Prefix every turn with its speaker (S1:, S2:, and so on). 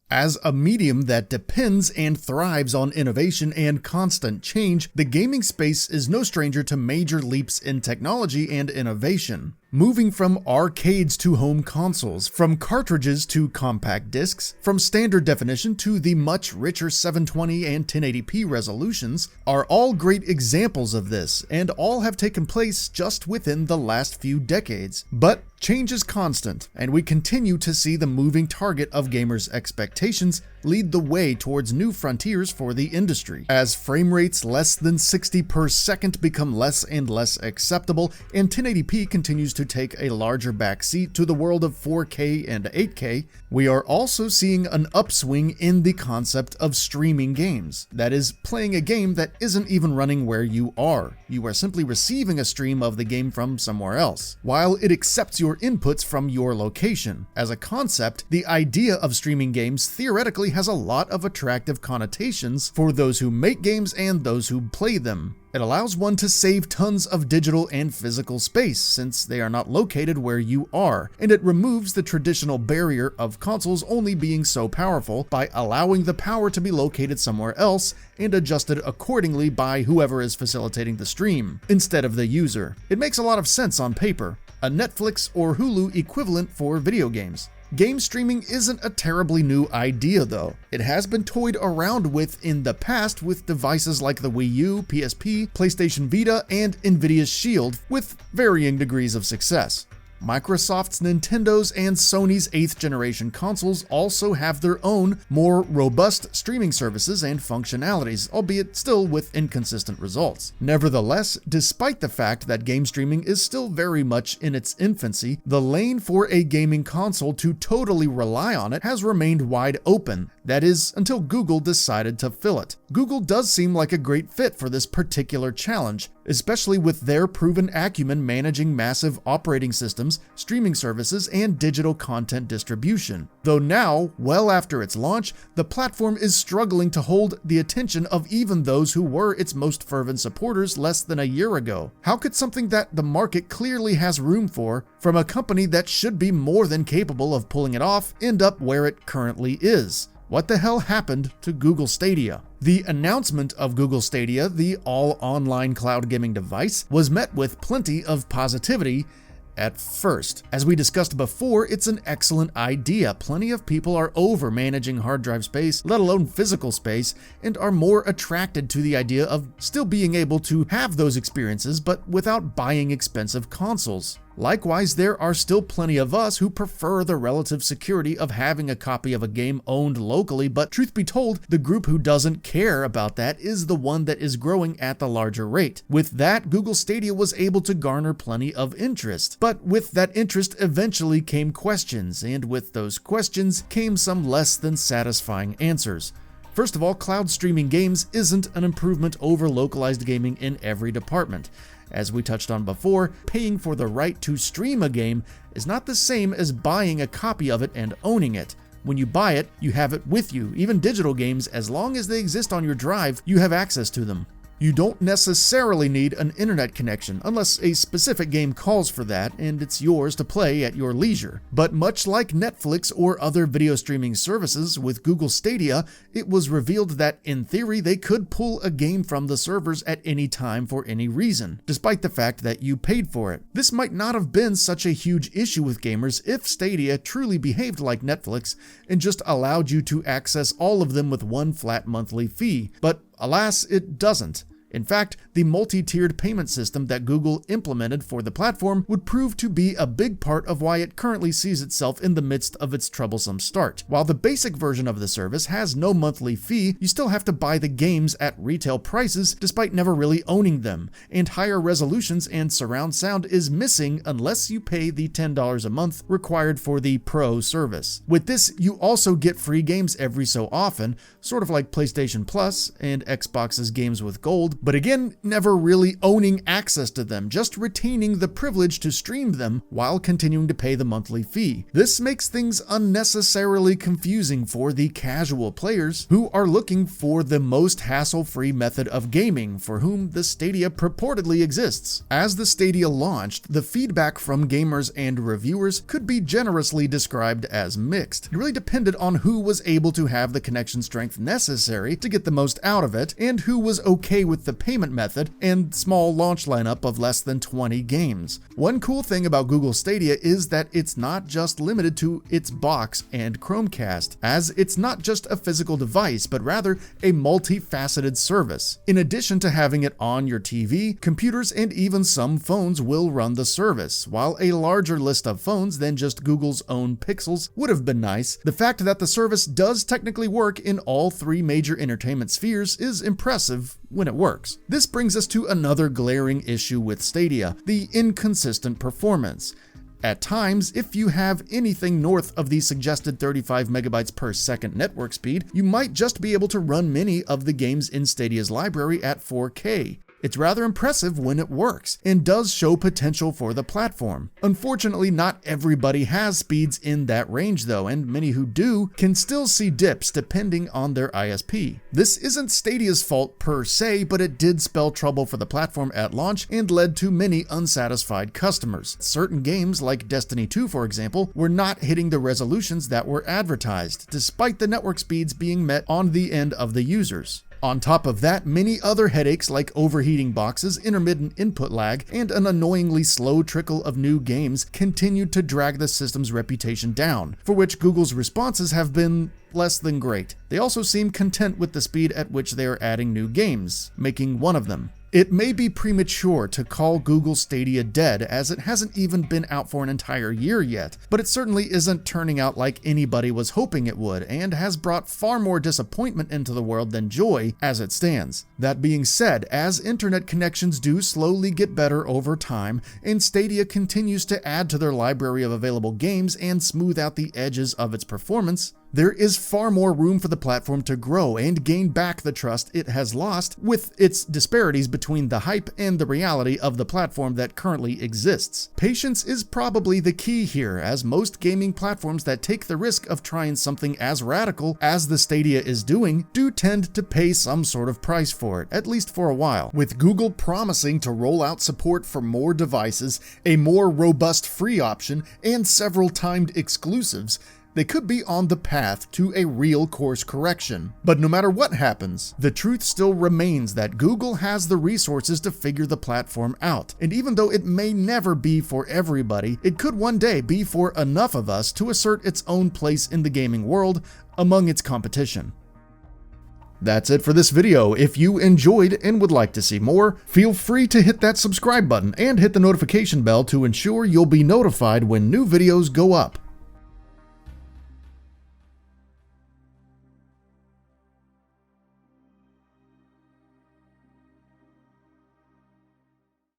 S1: As a medium that depends and thrives on innovation and constant change, the gaming space is no stranger to major leaps in technology and innovation. Moving from arcades to home consoles, from cartridges to compact discs, from standard definition to the much richer 720 and 1080p resolutions, are all great examples of this, and all have taken place just within the last few decades. But change is constant, and we continue to see the moving target of gamers' expectations lead the way towards new frontiers for the industry. As frame rates less than 60 per second become less and less acceptable, and 1080p continues to take a larger backseat to the world of 4K and 8K, we are also seeing an upswing in the concept of streaming games. That is, playing a game that isn't even running where you are. You are simply receiving a stream of the game from somewhere else, while it accepts your inputs from your location. As a concept, the idea of streaming games theoretically has a lot of attractive connotations for those who make games and those who play them. It allows one to save tons of digital and physical space since they are not located where you are, and it removes the traditional barrier of consoles only being so powerful by allowing the power to be located somewhere else and adjusted accordingly by whoever is facilitating the stream, instead of the user. It makes a lot of sense on paper, a Netflix or Hulu equivalent for video games. Game streaming isn't a terribly new idea though. It has been toyed around with in the past with devices like the Wii U, PSP, PlayStation Vita, and Nvidia's Shield, with varying degrees of success. Microsoft's, Nintendo's, and Sony's 8th generation consoles also have their own, more robust streaming services and functionalities, albeit still with inconsistent results. Nevertheless, despite the fact that game streaming is still very much in its infancy, the lane for a gaming console to totally rely on it has remained wide open. That is, until Google decided to fill it. Google does seem like a great fit for this particular challenge, especially with their proven acumen managing massive operating systems, streaming services, and digital content distribution. Though now, well after its launch, the platform is struggling to hold the attention of even those who were its most fervent supporters less than a year ago. How could something that the market clearly has room for, from a company that should be more than capable of pulling it off, end up where it currently is? What the hell happened to Google Stadia? The announcement of Google Stadia, the all-online cloud gaming device, was met with plenty of positivity at first. As we discussed before, it's an excellent idea. Plenty of people are over managing hard drive space, let alone physical space, and are more attracted to the idea of still being able to have those experiences, but without buying expensive consoles. Likewise, there are still plenty of us who prefer the relative security of having a copy of a game owned locally, but truth be told, the group who doesn't care about that is the one that is growing at the larger rate. With that, Google Stadia was able to garner plenty of interest. But with that interest eventually came questions, and with those questions came some less than satisfying answers. First of all, cloud streaming games isn't an improvement over localized gaming in every department. As we touched on before, paying for the right to stream a game is not the same as buying a copy of it and owning it. When you buy it, you have it with you. Even digital games, as long as they exist on your drive, you have access to them. You don't necessarily need an internet connection unless a specific game calls for that and it's yours to play at your leisure. But much like Netflix or other video streaming services, with Google Stadia, it was revealed that in theory they could pull a game from the servers at any time for any reason, despite the fact that you paid for it. This might not have been such a huge issue with gamers if Stadia truly behaved like Netflix and just allowed you to access all of them with one flat monthly fee, but alas, it doesn't. In fact, the multi-tiered payment system that Google implemented for the platform would prove to be a big part of why it currently sees itself in the midst of its troublesome start. While the basic version of the service has no monthly fee, you still have to buy the games at retail prices despite never really owning them, and higher resolutions and surround sound is missing unless you pay the $10 a month required for the Pro service. With this, you also get free games every so often, sort of like PlayStation Plus and Xbox's Games with Gold, but again, never really owning access to them, just retaining the privilege to stream them while continuing to pay the monthly fee. This makes things unnecessarily confusing for the casual players who are looking for the most hassle-free method of gaming, for whom the Stadia purportedly exists. As the Stadia launched, the feedback from gamers and reviewers could be generously described as mixed. It really depended on who was able to have the connection strength necessary to get the most out of it, and who was okay with the payment method and small launch lineup of less than 20 games. One cool thing about Google Stadia is that it's not just limited to its box and Chromecast, as it's not just a physical device, but rather a multifaceted service. In addition to having it on your TV, computers and even some phones will run the service. While a larger list of phones than just Google's own Pixels would have been nice, the fact that the service does technically work in all three major entertainment spheres is impressive when it works. This brings us to another glaring issue with Stadia: the inconsistent performance. At times, if you have anything north of the suggested 35 megabytes per second network speed, you might just be able to run many of the games in Stadia's library at 4K. It's rather impressive when it works, and does show potential for the platform. Unfortunately, not everybody has speeds in that range though, and many who do can still see dips depending on their ISP. This isn't Stadia's fault per se, but it did spell trouble for the platform at launch and led to many unsatisfied customers. Certain games like Destiny 2, for example, were not hitting the resolutions that were advertised, despite the network speeds being met on the end of the users. On top of that, many other headaches like overheating boxes, intermittent input lag, and an annoyingly slow trickle of new games continued to drag the system's reputation down, for which Google's responses have been less than great. They also seem content with the speed at which they are adding new games, making one of them. It may be premature to call Google Stadia dead, as it hasn't even been out for an entire year yet, but it certainly isn't turning out like anybody was hoping it would, and has brought far more disappointment into the world than joy as it stands. That being said, as internet connections do slowly get better over time, and Stadia continues to add to their library of available games and smooth out the edges of its performance, there is far more room for the platform to grow and gain back the trust it has lost with its disparities between the hype and the reality of the platform that currently exists. Patience is probably the key here, as most gaming platforms that take the risk of trying something as radical as the Stadia is doing do tend to pay some sort of price for it, at least for a while. With Google promising to roll out support for more devices, a more robust free option, and several timed exclusives, they could be on the path to a real course correction. But no matter what happens, the truth still remains that Google has the resources to figure the platform out. And even though it may never be for everybody, it could one day be for enough of us to assert its own place in the gaming world among its competition. That's it for this video. If you enjoyed and would like to see more, feel free to hit that subscribe button and hit the notification bell to ensure you'll be notified when new videos go up.